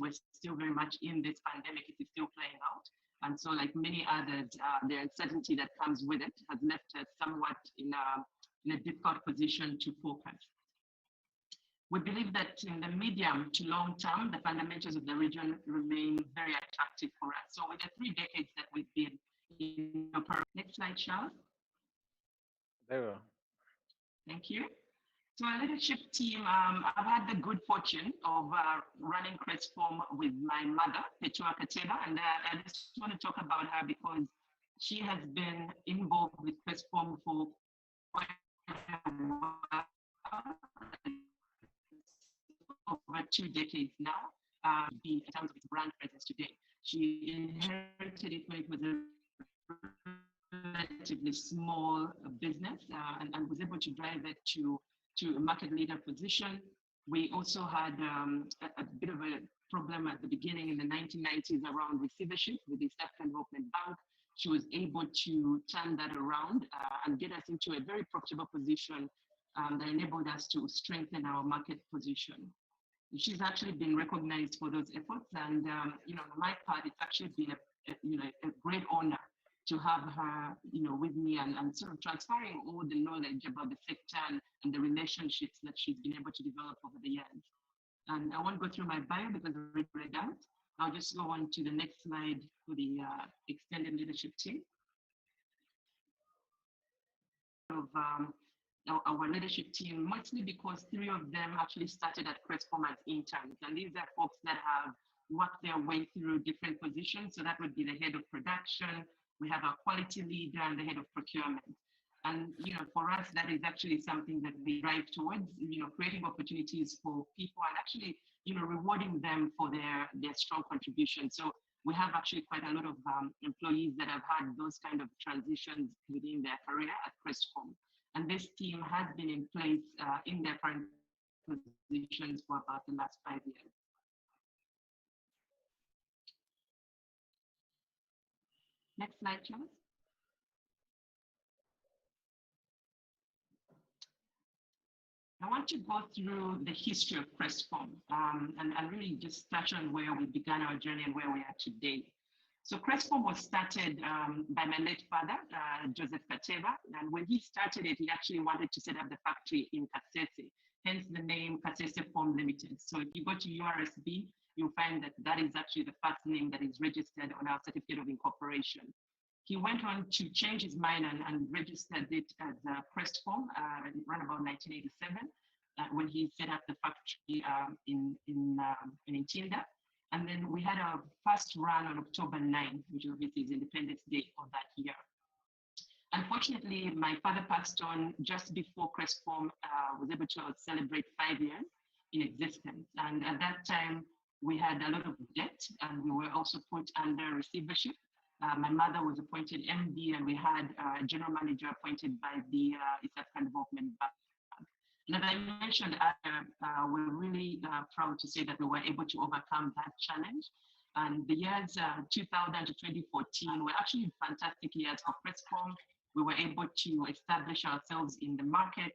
we're still very much in this pandemic. It is still playing out. And so, like many others, the uncertainty that comes with it has left us somewhat in a difficult position to focus. We believe that in the medium to long term, the fundamentals of the region remain very attractive for us. So with the 3 decades that we've been in operation. Next slide, Charles. There. Thank you. So our leadership team, I've had the good fortune of running Crest with my mother, Kateeba, and I just want to talk about her because she has been involved with Crest for quite a while, over 2 decades now, in terms of its brand presence today. She inherited it when it was a relatively small business and was able to drive it to a market leader position. We also had a bit of a problem at the beginning in the 1990s around receivership with the East African Development Bank. She was able to turn that around and get us into a very profitable position that enabled us to strengthen our market position. She's actually been recognized for those efforts, and on my part, it's actually been a great honor to have her, with me and sort of transferring all the knowledge about the sector and the relationships that she's been able to develop over the years. And I won't go through my bio because I've already read out. I'll just go on to the next slide for the extended leadership team. Of our leadership team, mostly because 3 of them actually started at Crest as interns. And these are folks that have worked their way through different positions. So that would be the head of production. We have our quality leader and the head of procurement. And for us, that is actually something that we drive towards, creating opportunities for people and actually, rewarding them for their strong contribution. So we have actually quite a lot of employees that have had those kind of transitions within their career at Crest. And this team has been in place in their current positions for about the last 5 years. Next slide, Charles. I want to go through the history of Crest and really just touch on where we began our journey and where we are today. So Crest was started by my late father, Joseph Kateeba, and when he started it, he actually wanted to set up the factory in Kasese, hence the name Kasese Foam Limited. So if you go to URSB, you'll find that that is actually the first name that is registered on our certificate of incorporation. He went on to change his mind and registered it as Crest around about 1987, when he set up the factory in Ntinda. And then we had our first run on October 9th, which obviously is Independence Day of that year. Unfortunately, my father passed on just before Crest was able to celebrate 5 years in existence. And at that time, we had a lot of debt and we were also put under receivership. My mother was appointed MD and we had a general manager appointed by the East African Development Bank. And as I mentioned earlier, we're really proud to say that we were able to overcome that challenge. And the years 2000 to 2014 were actually fantastic years for Crest. We were able to establish ourselves in the market.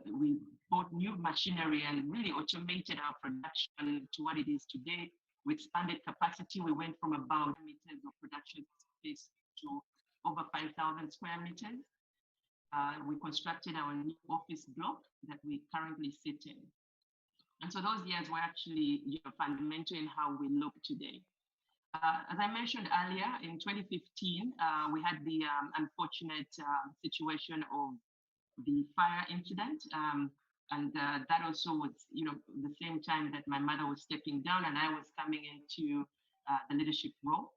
We bought new machinery and really automated our production to what it is today. We expanded capacity. We went from about meters of production space to over 5,000 square meters. We constructed our new office block that we currently sit in. And so those years were actually fundamental in how we look today. As I mentioned earlier, in 2015, we had the unfortunate situation of the fire incident. And that also was, the same time that my mother was stepping down and I was coming into the leadership role.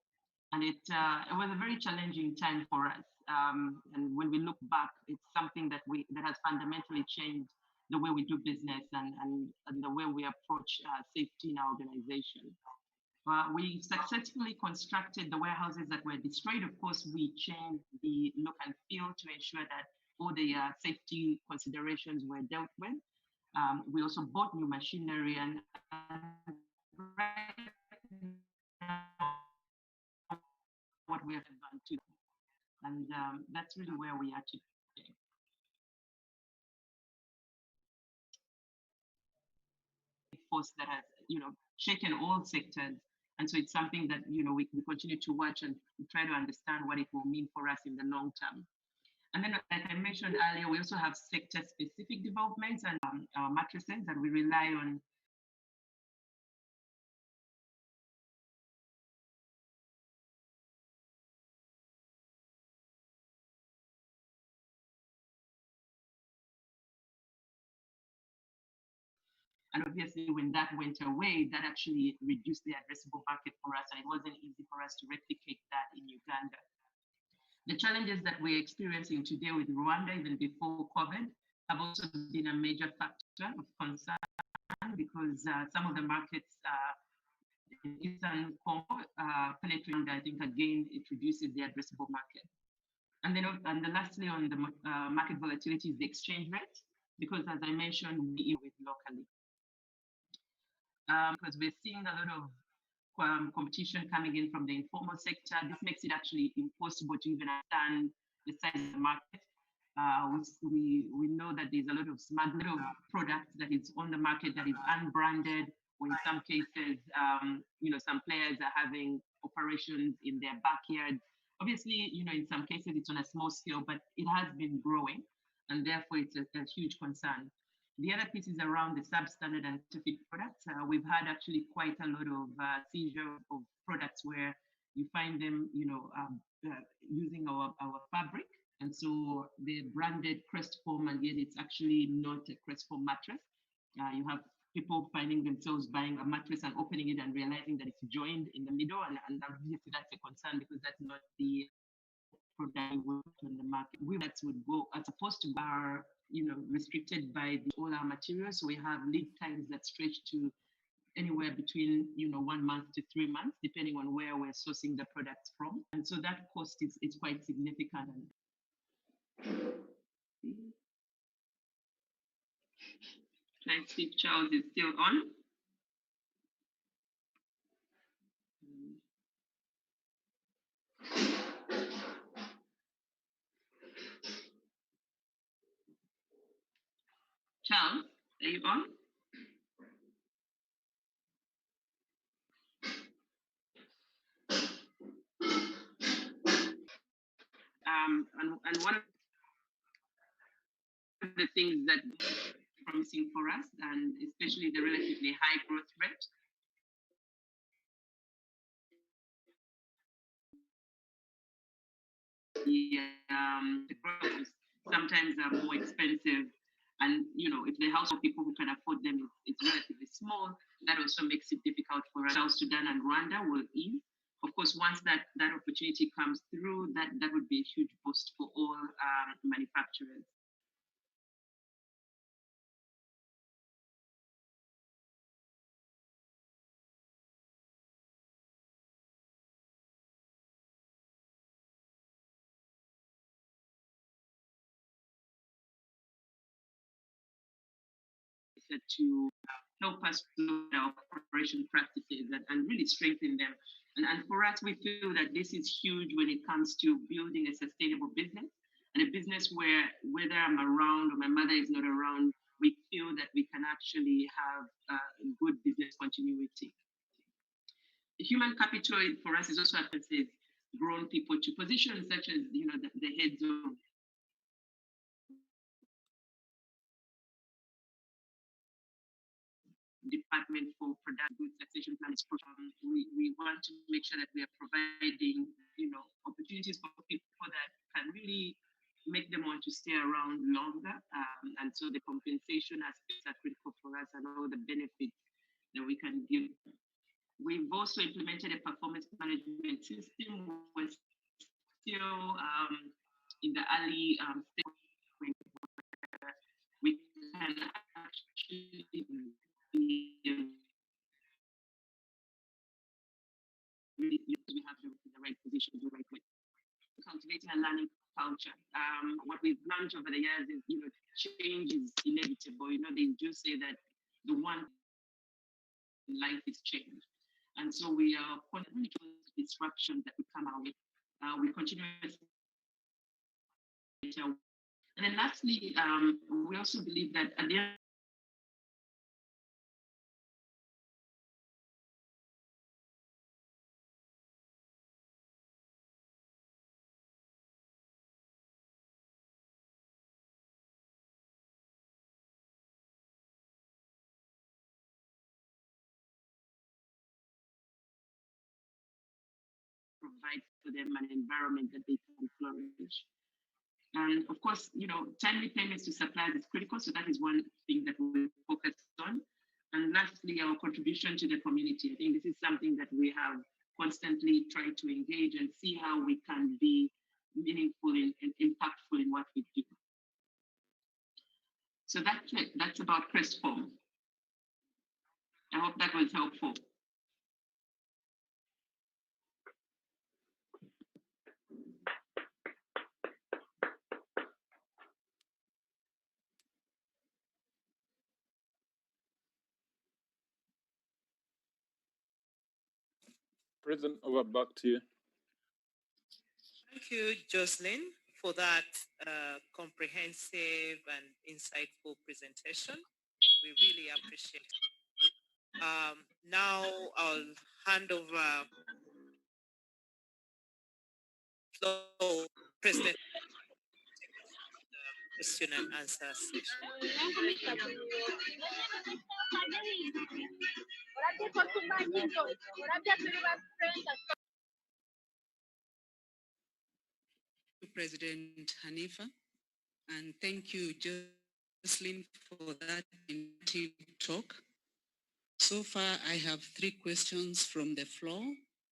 And it was a very challenging time for us. And when we look back, it's something that has fundamentally changed the way we do business and the way we approach safety in our organization. We successfully constructed the warehouses that were destroyed. Of course, we changed the look and feel to ensure that all the safety considerations were dealt with. We also bought new machinery and what we have done too. And that's really where we are today. Force that has, shaken all sectors. And so it's something that we continue to watch and try to understand what it will mean for us in the long term. And then, like I mentioned earlier, we also have sector-specific developments and mattresses that we rely on. And obviously, when that went away, that actually reduced the addressable market for us, and it wasn't easy for us to replicate that in Uganda. The challenges that we're experiencing today with Rwanda, even before COVID, have also been a major factor of concern because some of the markets in Eastern Congo penetrating, I think, again, it reduces the addressable market. And then, lastly, on the market volatility is the exchange rate, because as I mentioned, we deal with locally. Because we're seeing a lot of competition coming in from the informal sector. This makes it actually impossible to even understand the size of the market. We know that there's a lot of smuggled products that is on the market that is unbranded, or in some cases, some players are having operations in their backyard. Obviously, in some cases it's on a small scale, but it has been growing, and therefore it's a huge concern. The other piece is around the substandard and counterfeit products. We've had actually quite a lot of seizure of products where you find them, using our fabric. And so the branded Crest foam, and yet it's actually not a Crest foam mattress. You have people finding themselves buying a mattress and opening it and realizing that it's joined in the middle. And obviously that's a concern because that's not the product on the market. That would go as opposed to are restricted by all our materials. So we have lead times that stretch to anywhere between 1 month to 3 months, depending on where we're sourcing the products from. And so that cost is quite significant. Let's see if Charles is still on. Charles, are you on? And one of the things that is promising for us, and especially the relatively high growth rate, the products sometimes are more expensive. And if the household people who can afford them is relatively small, that also makes it difficult for us. South Sudan and Rwanda will ease. Of course, once that opportunity comes through, that would be a huge boost for all manufacturers. To help us with our operation practices and really strengthen them. And for us, we feel that this is huge when it comes to building a sustainable business, and a business where whether I'm around or my mother is not around, we feel that we can actually have good business continuity. Human capital for us is also grown people to positions such as the heads of department for product good succession plans. We want to make sure that we are providing opportunities for people that can really make them want to stay around longer. And so the compensation aspects are critical for us, and all the benefits that we can give. We've also implemented a performance management system. We're still in the early stage where we can actually be we have the right position, the right way. Cultivating a learning culture. What we've learned over the years is, change is inevitable. They do say that the one in life is change. And so we are constantly disruptions that we come out with. We continue. And then lastly, we also believe that at the end provide for them an environment that they can flourish. And of course, timely payments to suppliers is critical. So that is one thing that we focus on. And lastly, our contribution to the community. I think this is something that we have constantly tried to engage and see how we can be meaningful and impactful in what we do. So that's it. That's about Crest form. I hope that was helpful. President, over back to you. Thank you, Joseline, for that comprehensive and insightful presentation. We really appreciate it. Now I'll hand over floor President question and answer session. President Hanifa, and thank you, Joseline, for that initiative talk. So far, I have 3 questions from the floor.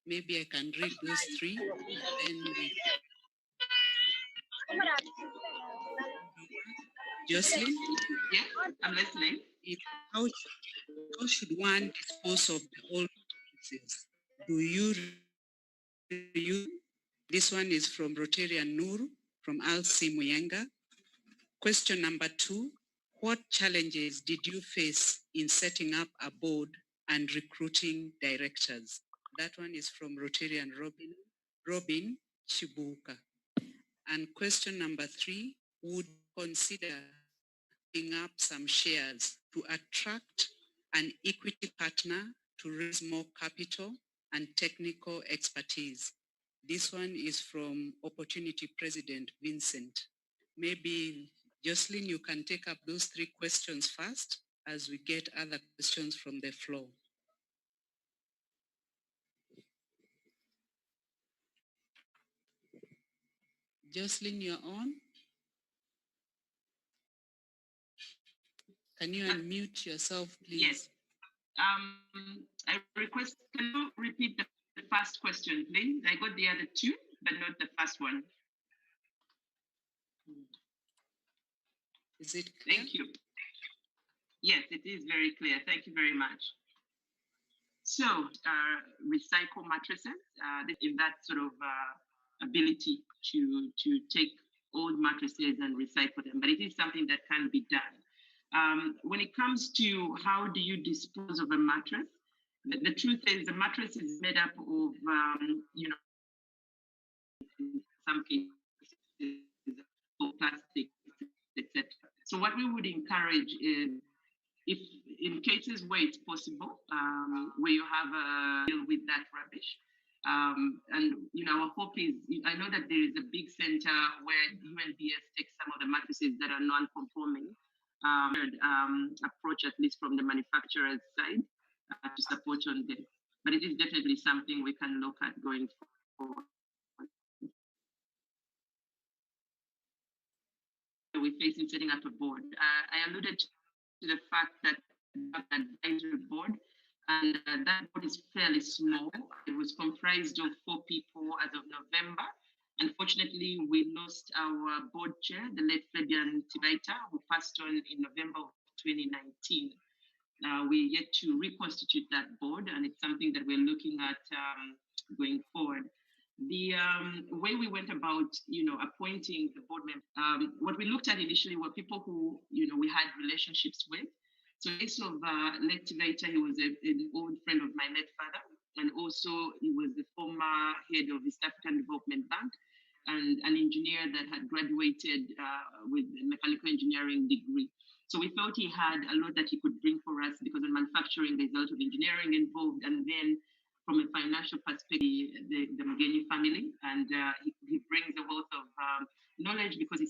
Maybe I can read those 3. Then Joseline? Yeah, I'm listening. How should one dispose of the old mattresses? Do you reuse? This one is from Rotarian Nur from Alsi Muyenga. Question number 2, what challenges did you face in setting up a board and recruiting directors? That one is from Rotarian Robin Chibuka. And question number 3, would consider picking up some shares to attract an equity partner to raise more capital and technical expertise? This one is from Opportunity President Vincent. Maybe Joseline, you can take up those 3 questions first as we get other questions from the floor. Joseline, you're on. Can you unmute yourself, please? Yes. I request, can you repeat the first question, please? I got the other 2, but not the first one. Is it clear? Thank you. Yes, it is very clear. Thank you very much. So, recycle mattresses, in that sort of ability to take old mattresses and recycle them, but it is something that can be done. When it comes to how do you dispose of a mattress, the truth is the mattress is made up of, in some cases, plastic, etc. So what we would encourage is, if in cases where it's possible, where you have a deal with that rubbish, and our hope is, I know that there is a big center where UNBS takes some of the mattresses that are non-conforming, approach, at least from the manufacturer's side, to support on this. But it is definitely something we can look at going forward. We face in setting up a board. I alluded to the fact that an advisory board, and that board is fairly small. It was comprised of 4 people as of November. Unfortunately, we lost our board chair, the late Fabian Tibaita, who passed on in November of 2019. We're yet to reconstitute that board, and it's something that we're looking at going forward. The way we went about, appointing the board members, what we looked at initially were people who, we had relationships with. So in case of late Tibaita, he was an old friend of my late father, and also he was the former head of East African Development Bank, and an engineer that had graduated with a mechanical engineering degree. So we felt he had a lot that he could bring for us, because in manufacturing, there's a lot of engineering involved. And then from a financial perspective, the Mugeni family, and he brings a wealth of knowledge, because he's